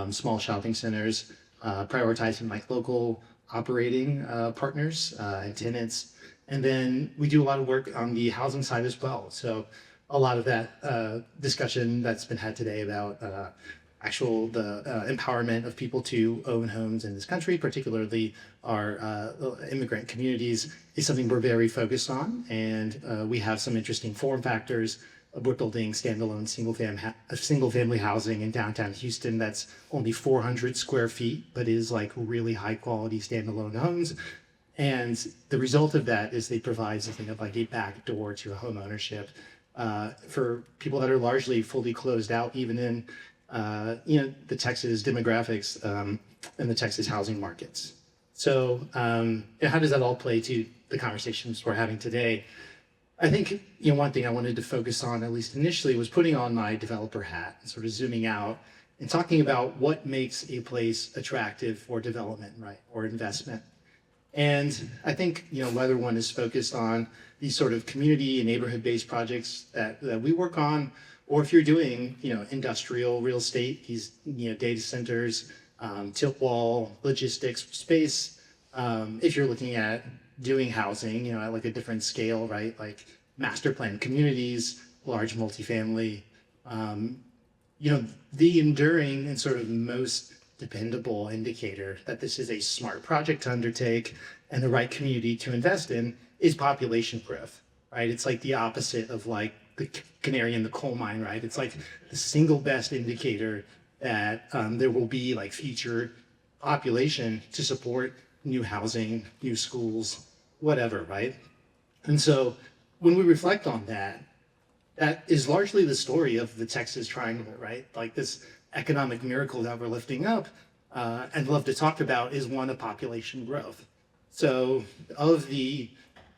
small shopping centers, prioritizing like local operating partners and tenants. And then we do a lot of work on the housing side as well. So a lot of that discussion that's been had today about the empowerment of people to own homes in this country, particularly our immigrant communities, is something we're very focused on. And we have some interesting form factors. We're building standalone single family housing in downtown Houston that's only 400 square feet, but is like really high quality standalone homes. And the result of that is they provide something of like a back door to home ownership for people that are largely fully closed out, even in the Texas demographics and the Texas housing markets. So how does that all play to the conversations we're having today? I think one thing I wanted to focus on, at least initially, was putting on my developer hat and sort of zooming out and talking about what makes a place attractive for development, right, or investment. And I think whether one is focused on these sort of community and neighborhood-based projects that we work on, or if you're doing industrial real estate, these data centers, tilt wall, logistics, space. If you're looking at doing housing, at like a different scale, right? Like master plan communities, large multifamily. The enduring and sort of most dependable indicator that this is a smart project to undertake and the right community to invest in is population growth, right? It's like the opposite of like the canary in the coal mine, right? It's like the single best indicator that there will be like future population to support new housing, new schools, whatever, right? And so when we reflect on that, that is largely the story of the Texas Triangle, right? Like this economic miracle that we're lifting up and love to talk about is one of population growth. So of the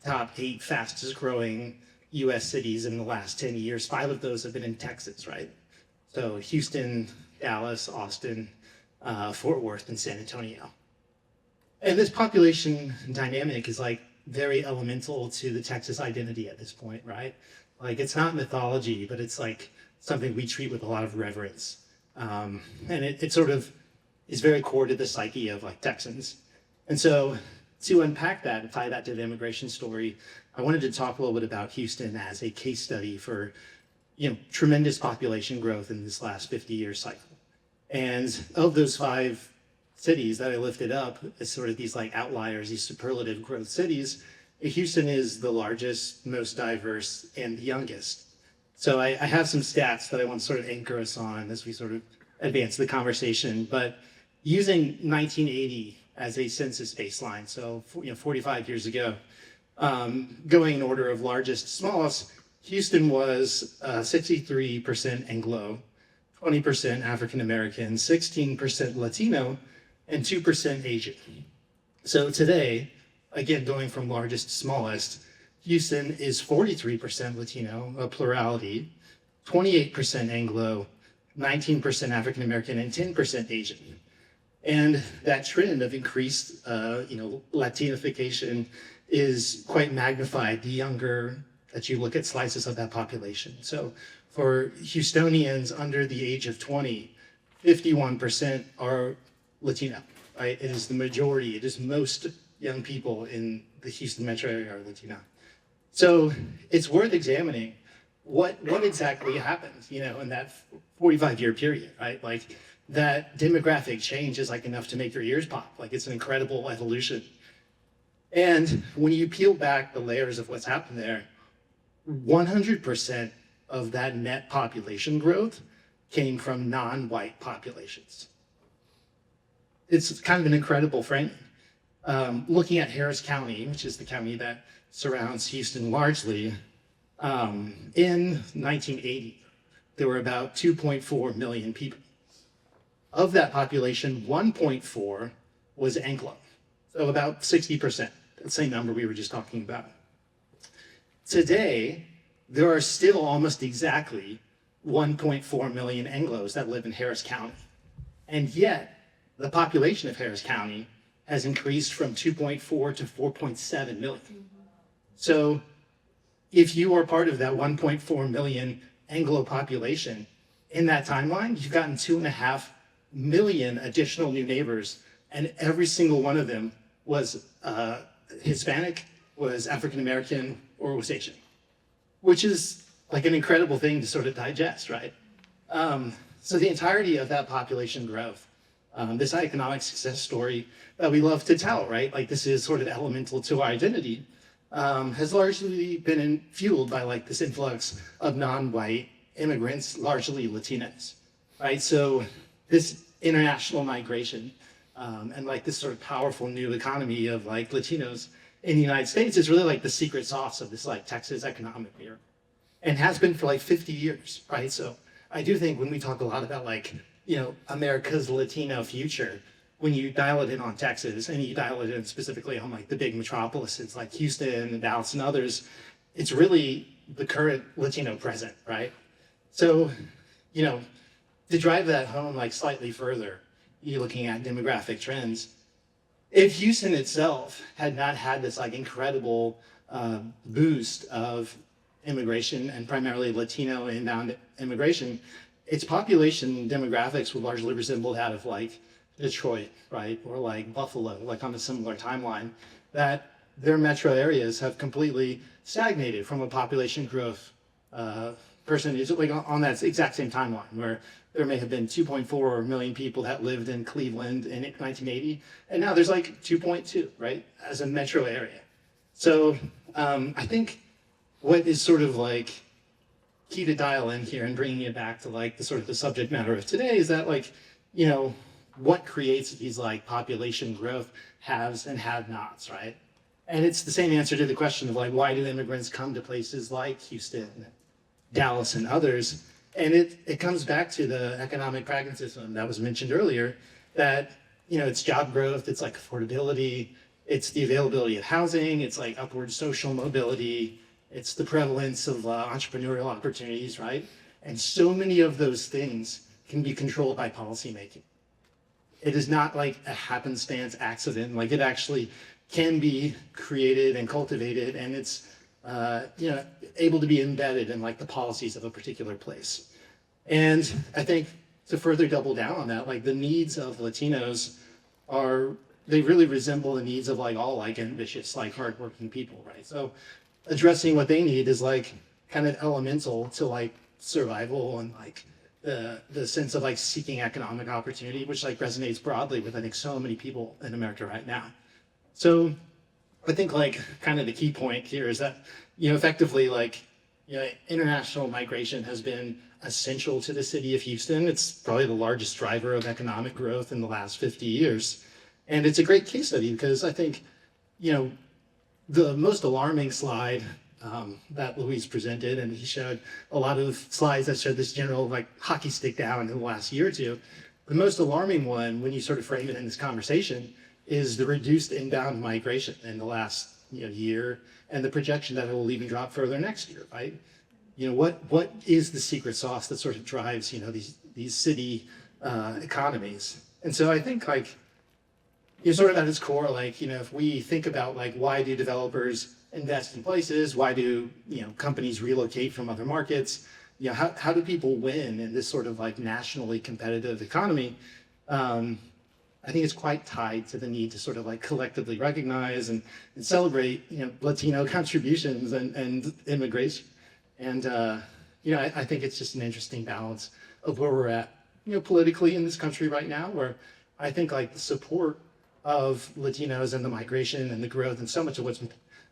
top 8 fastest growing US cities in the last 10 years, 5 of those have been in Texas, right? So Houston, Dallas, Austin, Fort Worth, and San Antonio. And this population dynamic is like very elemental to the Texas identity at this point, right? Like it's not mythology, but it's like something we treat with a lot of reverence. And it sort of is very core to the psyche of like Texans. And so to unpack that and tie that to the immigration story, I wanted to talk a little bit about Houston as a case study for, tremendous population growth in this last 50-year cycle. And of those 5 cities that I lifted up as sort of these like outliers, these superlative growth cities, Houston is the largest, most diverse, and the youngest. So I have some stats that I want to sort of anchor us on as we sort of advance the conversation. But using 1980 as a census baseline, so 45 years ago, going in order of largest to smallest, Houston was 63% Anglo, 20% African American, 16% Latino, and 2% Asian. So today, again, going from largest to smallest, Houston is 43% Latino, a plurality, 28% Anglo, 19% African American, and 10% Asian. And that trend of increased, Latinification is quite magnified the younger that you look at slices of that population. So for Houstonians under the age of 20, 51% are Latino, right? It is the majority, it is most young people in the Houston metro area are Latino. So it's worth examining what exactly happened, in that 45-year period, right? Like that demographic change is like enough to make your ears pop. Like it's an incredible evolution. And when you peel back the layers of what's happened there, 100% of that net population growth came from non-white populations. It's kind of an incredible framing. Looking at Harris County, which is the county that surrounds Houston largely, in 1980, there were about 2.4 million people. Of that population, 1.4 was Anglo, so about 60%, that same number we were just talking about. Today, there are still almost exactly 1.4 million Anglos that live in Harris County. And yet, the population of Harris County has increased from 2.4 to 4.7 million. So if you are part of that 1.4 million Anglo population, in that timeline, you've gotten 2.5 million additional new neighbors, and every single one of them was Hispanic, was African American, or was Asian, which is like an incredible thing to sort of digest, right? So the entirety of that population growth, this economic success story that we love to tell, right? Like this is sort of elemental to our identity, has largely been fueled by like this influx of non-white immigrants, largely Latinos, right? So this international migration and like this sort of powerful new economy of like Latinos in the United States is really like the secret sauce of this like Texas economic miracle, and has been for like 50 years, right? So I do think when we talk a lot about like, America's Latino future, when you dial it in on Texas and you dial it in specifically on like the big metropolises like Houston and Dallas and others, it's really the current Latino present, right? So, to drive that home like slightly further, you're looking at demographic trends. If Houston itself had not had this like incredible boost of immigration and primarily Latino inbound immigration, its population demographics would largely resemble that of like Detroit, right? Or like Buffalo, like on a similar timeline, that their metro areas have completely stagnated from a population growth percentage, like on that exact same timeline, where there may have been 2.4 million people that lived in Cleveland in 1980, and now there's like 2.2, right, as a metro area. So I think what is sort of like key to dial in here and bringing it back to like the sort of the subject matter of today is that like, what creates these like population growth haves and have-nots, right? And it's the same answer to the question of like, why do immigrants come to places like Houston, Dallas, and others? And it comes back to the economic pragmatism that was mentioned earlier, that, it's job growth, it's like affordability, it's the availability of housing, it's like upward social mobility, it's the prevalence of entrepreneurial opportunities, right? And so many of those things can be controlled by policymaking. It is not like a happenstance accident, like it actually can be created and cultivated, and it's able to be embedded in like the policies of a particular place. And I think to further double down on that, like the needs of Latinos they really resemble the needs of like all like ambitious, like hardworking people, right? So addressing what they need is like kind of elemental to like survival and like the sense of like seeking economic opportunity, which like resonates broadly with I think so many people in America right now. So I think like kind of the key point here is that, effectively like, international migration has been essential to the city of Houston. It's probably the largest driver of economic growth in the last 50 years. And it's a great case study because I think, the most alarming slide that Luis presented, and he showed a lot of slides that showed this general like hockey stick down in the last year or two. The most alarming one, when you sort of frame it in this conversation, is the reduced inbound migration in the last year, and the projection that it will even drop further next year, right? What is the secret sauce that sort of drives these city economies? And so I think like sort of at its core, like if we think about like why do developers invest in places, why do companies relocate from other markets, how do people win in this sort of like nationally competitive economy? I think it's quite tied to the need to sort of like collectively recognize and celebrate, Latino contributions and immigration. And, I think it's just an interesting balance of where we're at, politically in this country right now, where I think like the support of Latinos and the migration and the growth and so much of what's been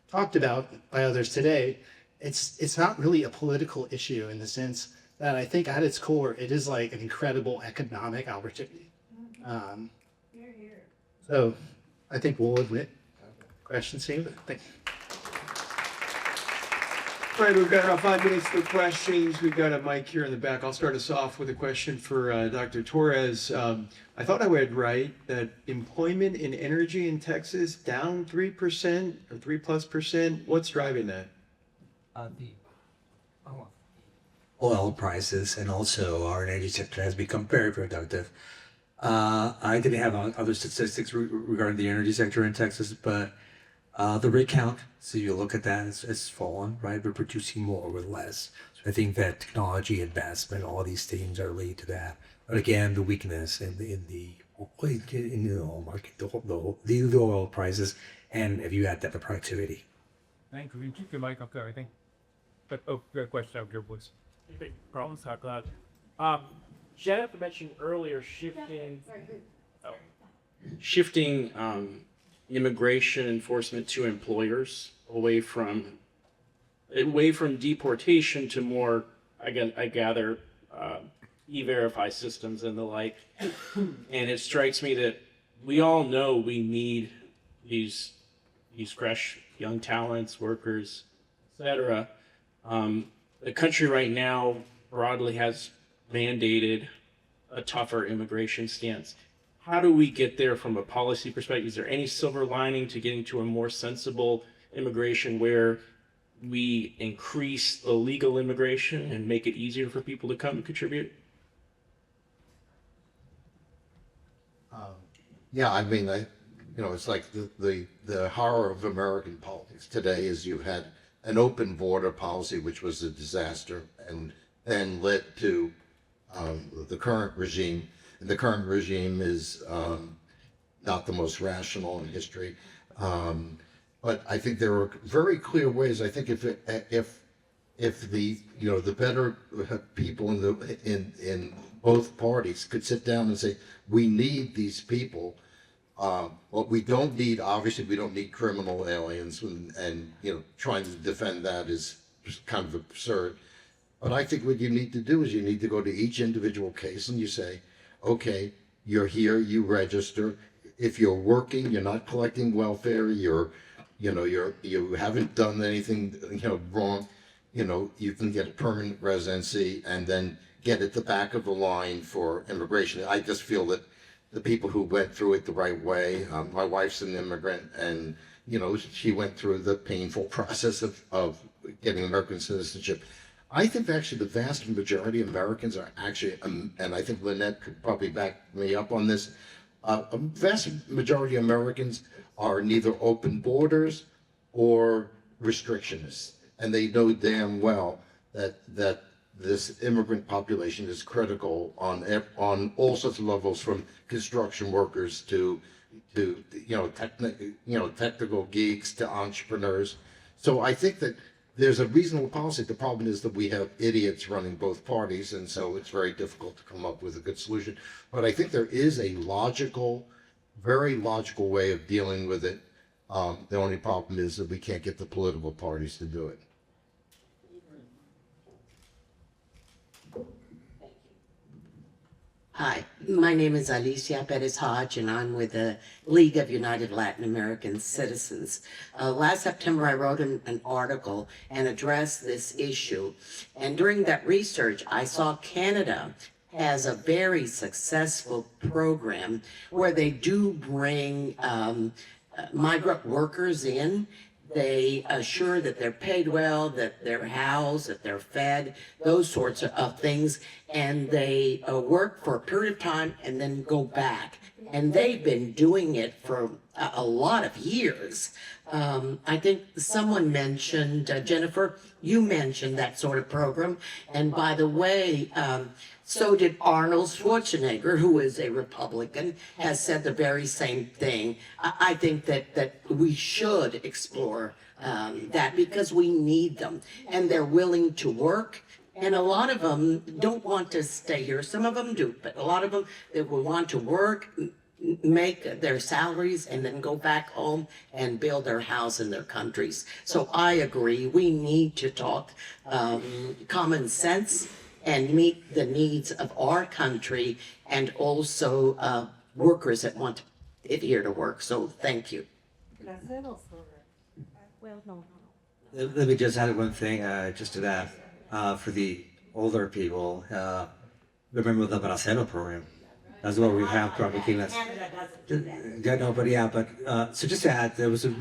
talked about by others today, it's not really a political issue in the sense that I think at its core, it is like an incredible economic opportunity. So I think we'll admit questions here. Thank you. All right, we've got about 5 minutes for questions. We've got a mic here in the back. I'll start us off with a question for Dr. Torres. I thought I read right that employment in energy in Texas down 3% or 3+%. What's driving that? Oil prices, and also our energy sector has become very productive. I didn't have other statistics regarding the energy sector in Texas, but the rig count, so you look at that, it's fallen, right? We're producing more with less. So I think that technology advancement, all these things are related to that. But again, the weakness in the oil market, the oil prices, and if you add that, the productivity. Thank you. Can you keep your mic up there, I think? But good question out here, please. Carlton Sacklad. Janet mentioned earlier shifting immigration enforcement to employers away from deportation to more, I gather, e-verify systems and the like. And it strikes me that we all know we need these fresh young talents, workers, etc. The country right now broadly has mandated a tougher immigration stance. How do we get there from a policy perspective? Is there any silver lining to getting to a more sensible immigration where we increase the legal immigration and make it easier for people to come and contribute? Yeah, I mean, it's like the horror of American politics today is you've had an open border policy, which was a disaster, and then led to the current regime. And the current regime is not the most rational in history. But I think there are very clear ways. I think if the better people in both parties could sit down and say, we need these people. What we don't need, obviously, we don't need criminal aliens, and trying to defend that is just kind of absurd. But I think what you need to do is you need to go to each individual case and you say, okay, you're here, you register. If you're working, you're not collecting welfare, you haven't done anything wrong, you can get a permanent residency and then get at the back of the line for immigration. I just feel that the people who went through it the right way. My wife's an immigrant, and she went through the painful process of getting American citizenship. I think actually the vast majority of Americans are actually, and I think Lynette could probably back me up on this, a vast majority of Americans are neither open borders or restrictionists. And they know damn well that this immigrant population is critical on all sorts of levels, from construction workers to technical geeks to entrepreneurs. So I think that there's a reasonable policy. The problem is that we have idiots running both parties, and so it's very difficult to come up with a good solution. But I think there is a very logical way of dealing with it. The only problem is that we can't get the political parties to do it. Hi, my name is Alicia Perez Hodge, and I'm with the League of United Latin American Citizens. Last September, I wrote an article and addressed this issue. And during that research, I saw Canada has a very successful program where they do bring migrant workers in. They assure that they're paid well, that they're housed, that they're fed, those sorts of things. And they work for a period of time and then go back. And they've been doing it for a lot of years. I think someone mentioned, Jennifer, you mentioned that sort of program. And by the way, so did Arnold Schwarzenegger, who is a Republican, has said the very same thing. I think that we should explore that, because we need them, and they're willing to work. And a lot of them don't want to stay here. Some of them do, but a lot of them, they will want to work, make their salaries, and then go back home and build their house in their countries. So I agree, we need to talk common sense and meet the needs of our country, and also workers that want it here to work. So thank you. Well, no. Let me just add one thing, just to that, for the older people, remember the Bracero program. That's what we have probably. Canada doesn't do that. Yeah, no, but so just to add, there was a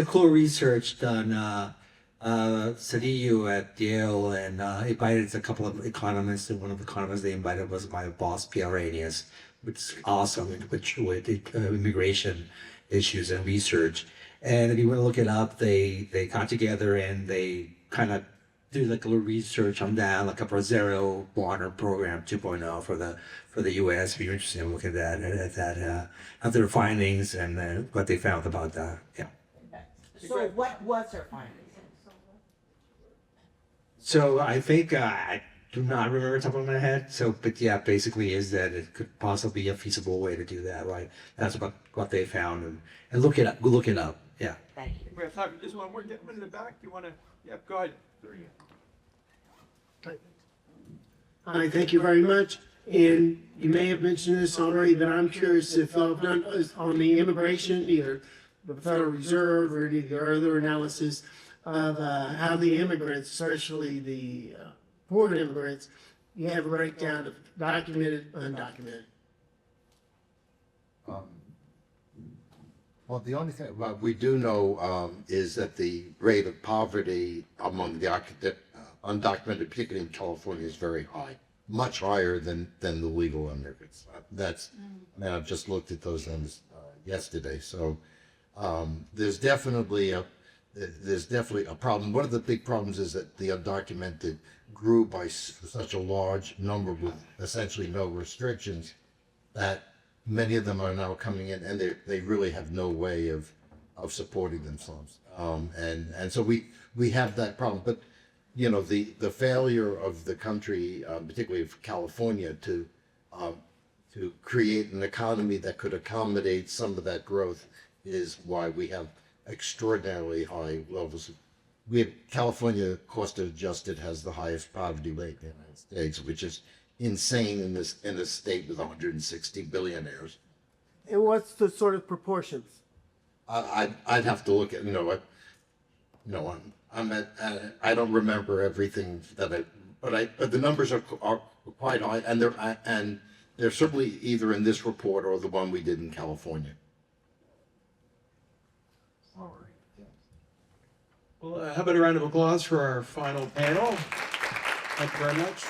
cool research done, Cedillo at Yale, and invited a couple of economists, and one of the economists they invited was my boss, Pierre Arrhenius, which is awesome with immigration issues and research. And if you want to look it up, they got together and they kind of do like a little research on that, like a Bracero Water Program 2.0 for the U.S. If you're interested in looking at that, at their findings and what they found about that. Yeah. So what was her findings? So I think I do not remember top of my head. So, but yeah, basically is that it could possibly be a feasible way to do that, right? That's what they found, and look it up. Go look it up. Yeah. Thank you. We have time for just one more gentleman in the back. You want to? Yeah, go ahead. Hi, thank you very much. And you may have mentioned this already, but I'm curious if on the immigration, either the Federal Reserve or any of the other analysis of how the immigrants, especially the foreign immigrants, you have a breakdown of documented, undocumented. Well, the only thing we do know is that the rate of poverty among the undocumented, particularly in California, is very high, much higher than the legal immigrants. I've just looked at those numbers yesterday. So there's definitely a problem. One of the big problems is that the undocumented grew by such a large number with essentially no restrictions that many of them are now coming in, and they really have no way of supporting themselves. And so we have that problem. But the failure of the country, particularly of California, to create an economy that could accommodate some of that growth is why we have extraordinarily high levels. California, cost adjusted, has the highest poverty rate in the United States, which is insane in a state with 160 billionaires. And what's the sort of proportions? I'd have to look at I don't remember everything but the numbers are quite high, and They're certainly either in this report or the one we did in California. Well, how about a round of applause for our final panel? Thank you very much.